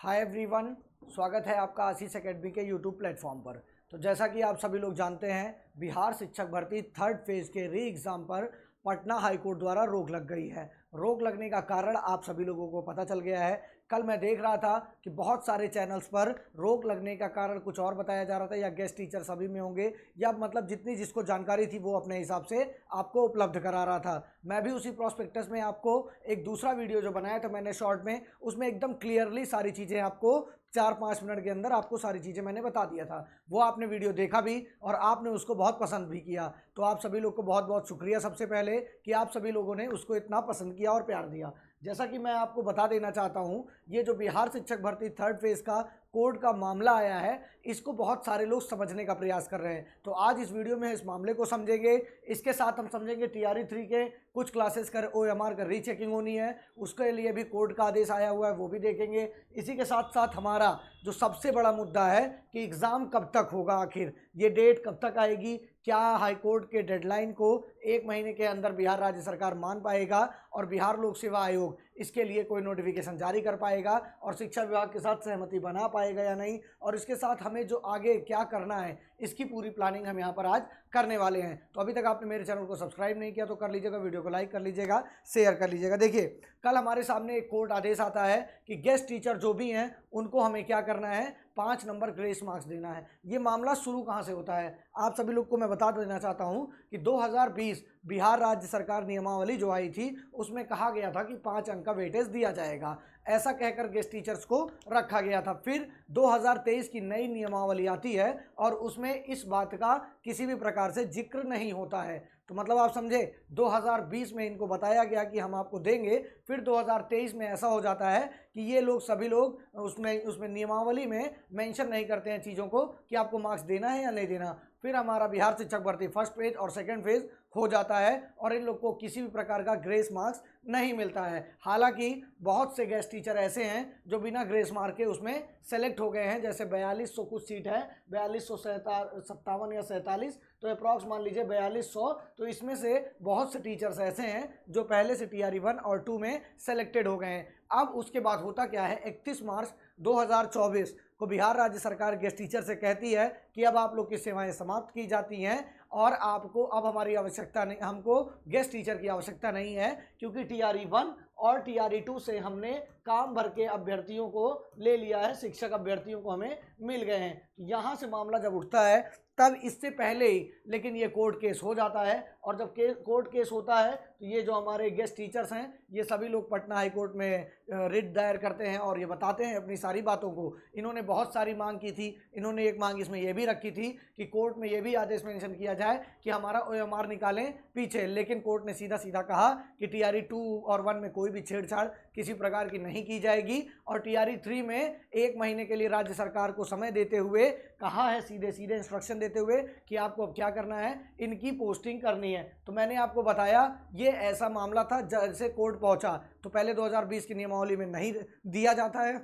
Hi everyone, स्वागत है आपका आशीष एकेडमी के यूट्यूब प्लेटफॉर्म पर। तो जैसा कि आप सभी लोग जानते हैं, बिहार शिक्षक भर्ती थर्ड फेज के री एग्ज़ाम पर पटना हाईकोर्ट द्वारा रोक लग गई है। रोक लगने का कारण आप सभी लोगों को पता चल गया है। कल मैं देख रहा था कि बहुत सारे चैनल्स पर रोक लगने का कारण कुछ और बताया जा रहा था, या गेस्ट टीचर सभी में होंगे, या मतलब जितनी जिसको जानकारी थी वो अपने हिसाब से आपको उपलब्ध करा रहा था। मैं भी उसी प्रोस्पेक्टस में आपको एक दूसरा वीडियो जो बनाया था मैंने शॉर्ट में, उसमें एकदम क्लियरली सारी चीज़ें आपको 4-5 मिनट के अंदर आपको सारी चीज़ें मैंने बता दिया था। वो आपने वीडियो देखा भी और आपने उसको बहुत पसंद भी किया। तो आप सभी लोग को बहुत बहुत शुक्रिया सबसे पहले कि आप सभी लोगों ने उसको इतना पसंद किया और प्यार दिया। जैसा कि मैं आपको बता देना चाहता हूँ, ये जो बिहार शिक्षक भर्ती थर्ड फेज़ का कोर्ट का मामला आया है, इसको बहुत सारे लोग समझने का प्रयास कर रहे हैं। तो आज इस वीडियो में इस मामले को समझेंगे। इसके साथ हम समझेंगे TRE 3 के कुछ क्लासेस का OMR का रीचेकिंग होनी है, उसके लिए भी कोर्ट का आदेश आया हुआ है, वो भी देखेंगे। इसी के साथ साथ हमारा जो सबसे बड़ा मुद्दा है कि एग्ज़ाम कब तक होगा, आखिर ये डेट कब तक आएगी, क्या हाईकोर्ट के डेडलाइन को 1 महीने के अंदर बिहार राज्य सरकार मान पाएगा और बिहार लोक सेवा आयोग इसके लिए कोई नोटिफिकेशन जारी कर पाएगा और शिक्षा विभाग के साथ सहमति बना पाएगा या नहीं, और इसके साथ हमें जो आगे क्या करना है इसकी पूरी प्लानिंग हम यहाँ पर आज करने वाले हैं। तो अभी तक आपने मेरे चैनल को सब्सक्राइब नहीं किया तो कर लीजिएगा, वीडियो को लाइक कर लीजिएगा, शेयर कर लीजिएगा। देखिए, कल हमारे सामने एक कोर्ट आदेश आता है कि गेस्ट टीचर जो भी हैं उनको हमें क्या करना है, 5 नंबर ग्रेस मार्क्स देना है। ये मामला शुरू कहाँ से होता है, आप सभी लोग को मैं बता देना चाहता हूँ कि 2020 बिहार राज्य सरकार नियमावली जो आई थी उसमें कहा गया था कि 5 अंक का वेटेज दिया जाएगा, ऐसा कहकर गेस्ट टीचर्स को रखा गया था। फिर 2023 की नई नियमावली आती है और उसमें इस बात का किसी भी प्रकार से जिक्र नहीं होता है। तो मतलब आप समझे, 2020 में इनको बताया गया कि हम आपको देंगे, फिर 2023 में ऐसा हो जाता है कि ये लोग सभी लोग उसमें नियमावली में मेंशन नहीं करते हैं चीज़ों को कि आपको मार्क्स देना है या नहीं देना। फिर हमारा बिहार शिक्षक भर्ती फर्स्ट फेज और सेकंड फेज हो जाता है और इन लोग को किसी भी प्रकार का ग्रेस मार्क्स नहीं मिलता है। हालांकि बहुत से गेस्ट टीचर ऐसे हैं जो बिना ग्रेस मार्क के उसमें सेलेक्ट हो गए हैं, जैसे 4200 कुछ सीट है, 4257 या 47, तो अप्रॉक्स मान लीजिए 4200। तो इसमें से बहुत से टीचर्स ऐसे हैं जो पहले से TRE 1 और 2 में सेलेक्टेड हो गए हैं। अब उसके बाद होता क्या है, 31 मार्च 2024 को बिहार राज्य सरकार गेस्ट टीचर से कहती है कि अब आप लोग की सेवाएं समाप्त की जाती हैं और आपको अब हमारी आवश्यकता नहीं, हमको गेस्ट टीचर की आवश्यकता नहीं है, क्योंकि TRE 1 और TRE 2 से हमने काम भर के अभ्यर्थियों को ले लिया है, शिक्षक अभ्यर्थियों को हमें मिल गए हैं। यहाँ से मामला जब उठता है तब इससे पहले ही लेकिन ये कोर्ट केस हो जाता है, और जब कोर्ट केस होता है तो ये जो हमारे गेस्ट टीचर्स हैं ये सभी लोग पटना हाई कोर्ट में रिट दायर करते हैं और ये बताते हैं अपनी सारी बातों को। इन्होंने बहुत सारी मांग की थी, इन्होंने एक मांग इसमें ये भी रखी थी कि कोर्ट में ये भी आदेश मेंशन किया जाए कि हमारा OMR निकालें पीछे, लेकिन कोर्ट ने सीधा सीधा कहा कि TRE 2 और 1 में कोई भी छेड़छाड़ किसी प्रकार की नहीं की जाएगी, और TRE 3 में 1 महीने के लिए राज्य सरकार को समय देते हुए कहा है, सीधे सीधे इंस्ट्रक्शन देते हुए कि आपको अब क्या करना है, इनकी पोस्टिंग करनी है। तो मैंने आपको बताया ये ऐसा मामला था जैसे कोर्ट पहुंचा तो पहले 2020 की नियमावली में नहीं दिया जाता है,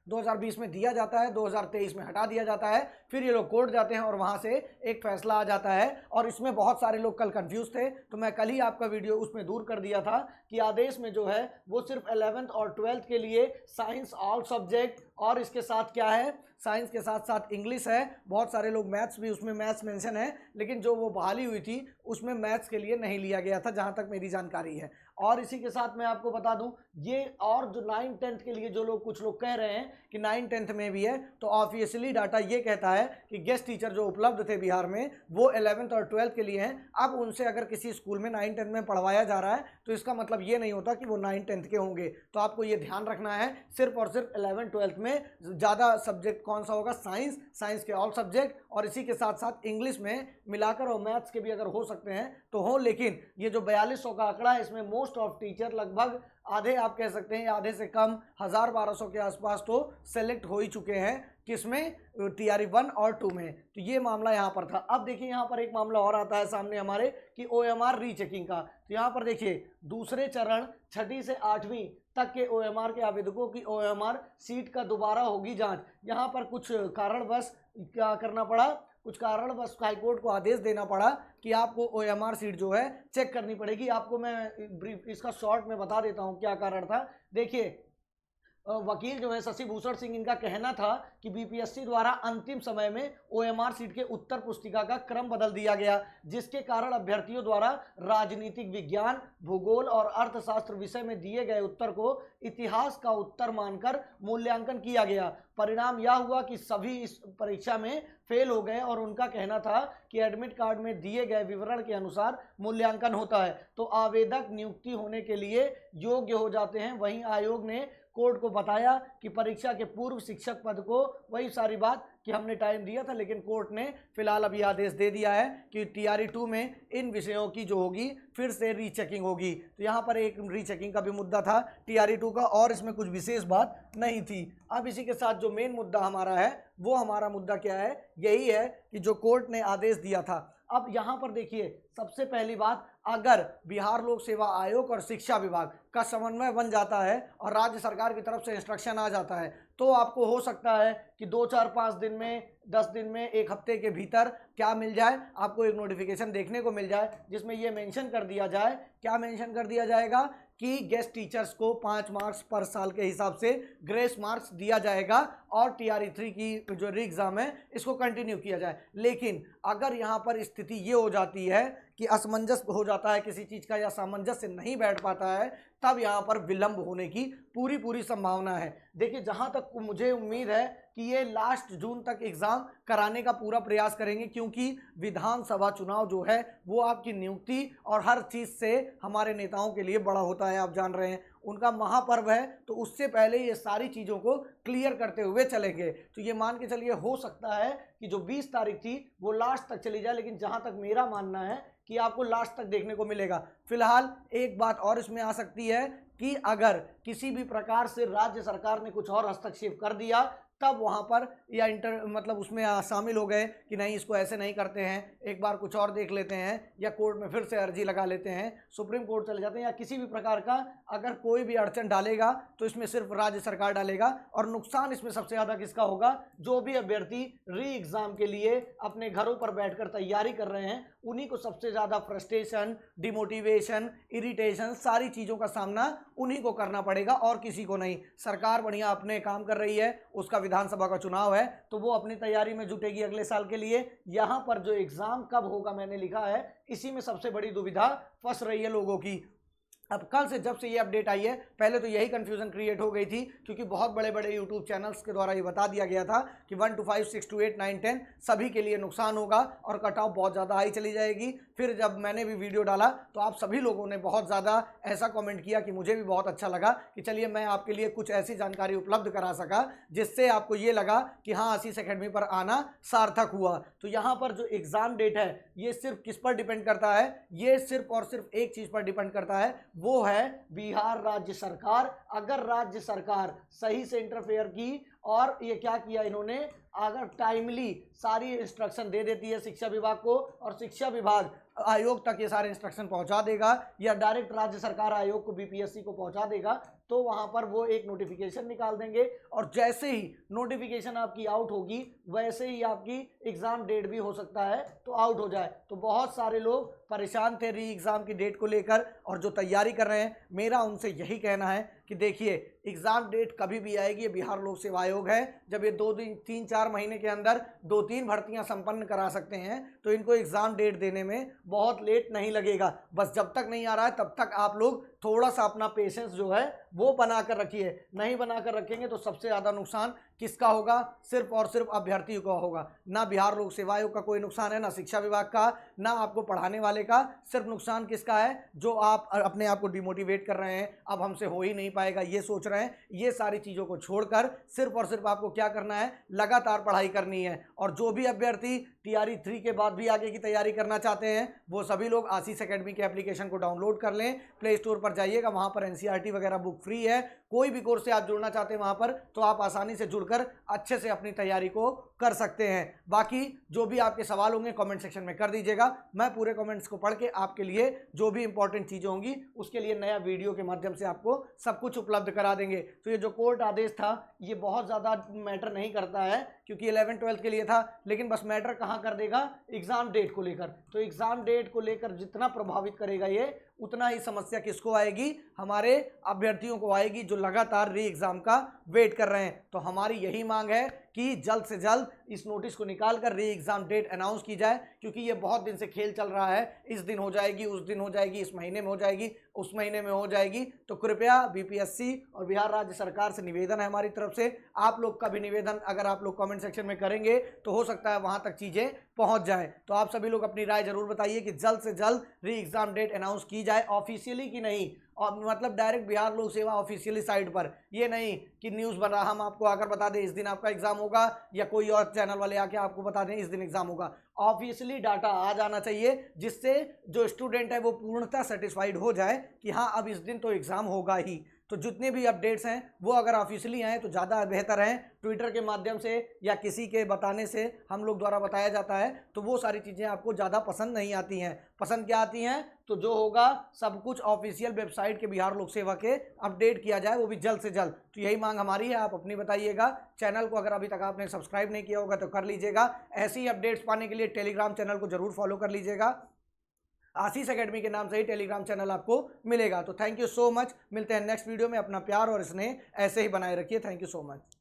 2020 में दिया जाता है, 2023 में हटा दिया जाता है, फिर ये लोग कोर्ट जाते हैं और वहाँ से एक फैसला आ जाता है। और इसमें बहुत सारे लोग कल कंफ्यूज थे, तो मैं कल ही आपका वीडियो उसमें दूर कर दिया था कि आदेश में जो है वो सिर्फ 11th और 12th के लिए साइंस ऑल सब्जेक्ट, और इसके साथ क्या है, साइंस के साथ साथ इंग्लिश है, बहुत सारे लोग मैथ्स भी, उसमें मैथ्स मेंशन है, लेकिन जो वो बहाली हुई थी उसमें मैथ्स के लिए नहीं लिया गया था जहाँ तक मेरी जानकारी है। और इसी के साथ मैं आपको बता दूं, ये और जो 9th-10th के लिए जो लोग कुछ लोग कह रहे हैं कि 9th-10th में भी है, तो ऑब्वियसली डाटा ये कहता है कि गेस्ट टीचर जो उपलब्ध थे बिहार में वो 11th और 12th के लिए हैं। अब उनसे अगर किसी स्कूल में 9th-10th में पढ़वाया जा रहा है तो इसका मतलब ये नहीं होता कि वो 9th-10th के होंगे। तो आपको ये ध्यान रखना है, सिर्फ और सिर्फ 11th-12th में ज़्यादा सब्जेक्ट कौन सा होगा, साइंस के ऑल सब्जेक्ट, और इसी के साथ साथ इंग्लिश में मिलाकर और मैथ्स के भी अगर हो सकते हैं तो हो। लेकिन ये जो 4200 का आंकड़ा है इसमें मोस्ट ऑफ टीचर लगभग आधे आप कह सकते हैं, आधे से कम 1000-1200 के आसपास तो सेलेक्ट हो ही चुके हैं, किसमें, TRE 1 और 2 में। तो ये मामला यहाँ पर था। अब देखिए यहाँ पर एक मामला और आता है सामने हमारे कि OMR रीचेकिंग का। तो यहाँ पर देखिए दूसरे चरण 6ठी से 8वीं तक के OMR के आवेदकों की OMR सीट का दोबारा होगी जांच। यहाँ पर कुछ कारणवश क्या करना पड़ा, कुछ कारणवश हाईकोर्ट को आदेश देना पड़ा कि आपको OMR सीट जो है चेक करनी पड़ेगी। आपको मैं ब्रीफ इसका शॉर्ट में बता देता हूँ क्या कारण था। देखिए वकील जो है शशि भूषण सिंह, इनका कहना था कि बीपीएससी द्वारा अंतिम समय में ओएमआर सीट के उत्तर पुस्तिका का क्रम बदल दिया गया, जिसके कारण अभ्यर्थियों द्वारा राजनीतिक विज्ञान, भूगोल और अर्थशास्त्र विषय में दिए गए उत्तर को इतिहास का उत्तर मानकर मूल्यांकन किया गया। परिणाम यह हुआ कि सभी इस परीक्षा में फेल हो गए और उनका कहना था कि एडमिट कार्ड में दिए गए विवरण के अनुसार मूल्यांकन होता है तो आवेदक नियुक्ति होने के लिए योग्य हो जाते हैं। वहीं आयोग ने कोर्ट को बताया कि परीक्षा के पूर्व शिक्षक पद को, वही सारी बात कि हमने टाइम दिया था, लेकिन कोर्ट ने फिलहाल अभी आदेश दे दिया है कि टीआरई 2 में इन विषयों की जो होगी फिर से रीचेकिंग होगी। तो यहाँ पर एक रीचेकिंग का भी मुद्दा था टीआरई 2 का, और इसमें कुछ विशेष बात नहीं थी। अब इसी के साथ जो मेन मुद्दा हमारा है, वो हमारा मुद्दा क्या है, यही है कि जो कोर्ट ने आदेश दिया था। अब यहाँ पर देखिए, सबसे पहली बात, अगर बिहार लोक सेवा आयोग और शिक्षा विभाग का समन्वय बन जाता है और राज्य सरकार की तरफ से इंस्ट्रक्शन आ जाता है, तो आपको हो सकता है कि 2, 4, 5 दिन में, 10 दिन में, 1 हफ्ते के भीतर क्या मिल जाए, आपको एक नोटिफिकेशन देखने को मिल जाए जिसमें ये मेंशन कर दिया जाए, क्या मेंशन कर दिया जाएगा कि गेस्ट टीचर्स को 5 मार्क्स पर साल के हिसाब से ग्रेस मार्क्स दिया जाएगा और टीआरई 3 की जो री एग्ज़ाम है इसको कंटिन्यू किया जाए। लेकिन अगर यहाँ पर स्थिति ये हो जाती है कि असमंजस हो जाता है किसी चीज़ का या सामंजस्य नहीं बैठ पाता है, तब यहाँ पर विलंब होने की पूरी संभावना है। देखिए, जहाँ तक मुझे उम्मीद है कि ये लास्ट जून तक एग्ज़ाम कराने का पूरा प्रयास करेंगे, क्योंकि विधानसभा चुनाव जो है वो आपकी नियुक्ति और हर चीज़ से हमारे नेताओं के लिए बड़ा होता है, आप जान रहे हैं, उनका महापर्व है। तो उससे पहले ये सारी चीज़ों को क्लियर करते हुए चलेंगे। तो ये मान के चलिए, हो सकता है कि जो 20 तारीख थी वो लास्ट तक चली जाए, लेकिन जहाँ तक मेरा मानना है कि आपको लास्ट तक देखने को मिलेगा। फिलहाल एक बात और इसमें आ सकती है कि अगर किसी भी प्रकार से राज्य सरकार ने कुछ और हस्तक्षेप कर दिया, तब वहाँ पर या मतलब उसमें शामिल हो गए कि नहीं, इसको ऐसे नहीं करते हैं, एक बार कुछ और देख लेते हैं, या कोर्ट में फिर से अर्जी लगा लेते हैं, सुप्रीम कोर्ट चले जाते हैं, या किसी भी प्रकार का अगर कोई भी अड़चन डालेगा तो इसमें सिर्फ राज्य सरकार डालेगा। और नुकसान इसमें सबसे ज़्यादा किसका होगा? जो भी अभ्यर्थी री एग्ज़ाम के लिए अपने घरों पर बैठकर तैयारी कर रहे हैं, उन्हीं को सबसे ज़्यादा फ्रस्ट्रेशन, डिमोटिवेशन, इरिटेशन, सारी चीज़ों का सामना उन्हीं को करना पड़ेगा और किसी को नहीं। सरकार बढ़िया अपने काम कर रही है, उसका विधानसभा का चुनाव है तो वो अपनी तैयारी में जुटेगी अगले साल के लिए। यहाँ पर जो एग्ज़ाम कब होगा मैंने लिखा है, इसी में सबसे बड़ी दुविधा फंस रही है लोगों की। अब कल से जब से ये अपडेट आई है, पहले तो यही कंफ्यूजन क्रिएट हो गई थी, क्योंकि बहुत बड़े बड़े यूट्यूब चैनल्स के द्वारा ये बता दिया गया था कि 1 to 5, 6 to 8, 9, 10 सभी के लिए नुकसान होगा और कट ऑफ बहुत ज़्यादा हाई चली जाएगी। फिर जब मैंने भी वीडियो डाला तो आप सभी लोगों ने बहुत ज़्यादा ऐसा कमेंट किया कि मुझे भी बहुत अच्छा लगा कि चलिए मैं आपके लिए कुछ ऐसी जानकारी उपलब्ध करा सका जिससे आपको ये लगा कि हाँ, आशीष एकेडमी पर आना सार्थक हुआ। तो यहाँ पर जो एग्ज़ाम डेट है ये सिर्फ किस पर डिपेंड करता है? ये सिर्फ और सिर्फ एक चीज़ पर डिपेंड करता है, वो है बिहार राज्य सरकार। अगर राज्य सरकार सही से इंटरफेयर की और ये क्या किया इन्होंने, अगर टाइमली सारी इंस्ट्रक्शन दे देती है शिक्षा विभाग को और शिक्षा विभाग आयोग तक ये सारे इंस्ट्रक्शन पहुंचा देगा या डायरेक्ट राज्य सरकार आयोग को, बीपीएससी को पहुंचा देगा, तो वहां पर वो एक नोटिफिकेशन निकाल देंगे और जैसे ही नोटिफिकेशन आपकी आउट होगी वैसे ही आपकी एग्ज़ाम डेट भी हो सकता है तो आउट हो जाए। तो बहुत सारे लोग परेशान थे री एग्ज़ाम की डेट को लेकर और जो तैयारी कर रहे हैं, मेरा उनसे यही कहना है कि देखिए, एग्ज़ाम डेट कभी भी आएगी, ये बिहार लोक सेवा आयोग है, जब ये 2 दिन 3-4 महीने के अंदर 2-3 भर्तियां संपन्न करा सकते हैं तो इनको एग्ज़ाम डेट देने में बहुत लेट नहीं लगेगा। बस जब तक नहीं आ रहा है तब तक आप लोग थोड़ा सा अपना पेशेंस जो है वो बना कर रखिए। नहीं बना कर रखेंगे तो सबसे ज़्यादा नुकसान किसका होगा? सिर्फ और सिर्फ अभ्यर्थियों का होगा। ना बिहार लोक सेवा आयोग का कोई नुकसान है, ना शिक्षा विभाग का, ना आपको पढ़ाने वाले का। सिर्फ नुकसान किसका है? जो आप अपने आप को डिमोटिवेट कर रहे हैं, अब हमसे हो ही नहीं पाएगा ये सोच रहे हैं। ये सारी चीज़ों को छोड़कर सिर्फ और सिर्फ आपको क्या करना है? लगातार पढ़ाई करनी है। और जो भी अभ्यर्थी टीआरई 3 के बाद भी आगे की तैयारी करना चाहते हैं, वो सभी लोग आशीष एकेडमी के एप्लीकेशन को डाउनलोड कर लें, प्ले स्टोर पर जाइएगा, वहाँ पर एनसीईआरटी वगैरह बुक फ्री है। कोई भी कोर्स से आप जुड़ना चाहते हैं वहाँ पर, तो आप आसानी से जुड़कर अच्छे से अपनी तैयारी को कर सकते हैं। बाकी जो भी आपके सवाल होंगे कमेंट सेक्शन में कर दीजिएगा, मैं पूरे कमेंट्स को पढ़ के आपके लिए जो भी इंपॉर्टेंट चीज़ें होंगी उसके लिए नया वीडियो के माध्यम से आपको सब कुछ उपलब्ध करा देंगे। तो ये जो कोर्ट आदेश था ये बहुत ज़्यादा मैटर नहीं करता है, क्योंकि 11th-12th के लिए था, लेकिन बस मैटर कहाँ कर देगा? एग्ज़ाम डेट को लेकर। तो एग्ज़ाम डेट को लेकर जितना प्रभावित करेगा ये, उतना ही समस्या किसको आएगी, हमारे अभ्यर्थियों को आएगी जो लगातार री एग्जाम का वेट कर रहे हैं। तो हमारी यही मांग है कि जल्द से जल्द इस नोटिस को निकालकर री एग्जाम डेट अनाउंस की जाए, क्योंकि ये बहुत दिन से खेल चल रहा है, इस दिन हो जाएगी, उस दिन हो जाएगी, इस महीने में हो जाएगी, उस महीने में हो जाएगी। तो कृपया बीपीएससी और बिहार राज्य सरकार से निवेदन है हमारी तरफ से, आप लोग का भी निवेदन अगर आप लोग कमेंट सेक्शन में करेंगे तो हो सकता है वहां तक चीजें पहुंच जाए। तो आप सभी लोग अपनी राय जरूर बताइए कि जल्द से जल्द री एग्जाम डेट अनाउंस की जाए, ऑफिशियली कि नहीं, और मतलब डायरेक्ट बिहार लोक सेवा ऑफिशियली साइट पर, ये नहीं कि न्यूज़ बना हम आपको आकर बता दें इस दिन आपका एग्जाम होगा, या कोई और चैनल वाले आके आपको बता दें इस दिन एग्जाम होगा। ऑफिशियली डाटा आ जाना चाहिए, जिससे जो स्टूडेंट है वो पूर्णतः सेटिस्फाइड हो जाए कि हाँ अब इस दिन तो एग्जाम होगा ही। तो जितने भी अपडेट्स हैं वो अगर ऑफिशियली आए तो ज़्यादा बेहतर है। ट्विटर के माध्यम से या किसी के बताने से हम लोग द्वारा बताया जाता है तो वो सारी चीज़ें आपको ज़्यादा पसंद नहीं आती हैं। पसंद क्या आती हैं, तो जो होगा सब कुछ ऑफिशियल वेबसाइट के बिहार लोक सेवा के अपडेट किया जाए, वो भी जल्द से जल्द। तो यही मांग हमारी है, आप अपनी बताइएगा। चैनल को अगर अभी तक आपने सब्सक्राइब नहीं किया होगा तो कर लीजिएगा। ऐसी ही अपडेट्स पाने के लिए टेलीग्राम चैनल को जरूर फॉलो कर लीजिएगा। आशीष एकेडमी के नाम से ही टेलीग्राम चैनल आपको मिलेगा। तो थैंक यू सो मच, मिलते हैं नेक्स्ट वीडियो में। अपना प्यार और स्नेह ऐसे ही बनाए रखिए। Thank you so much.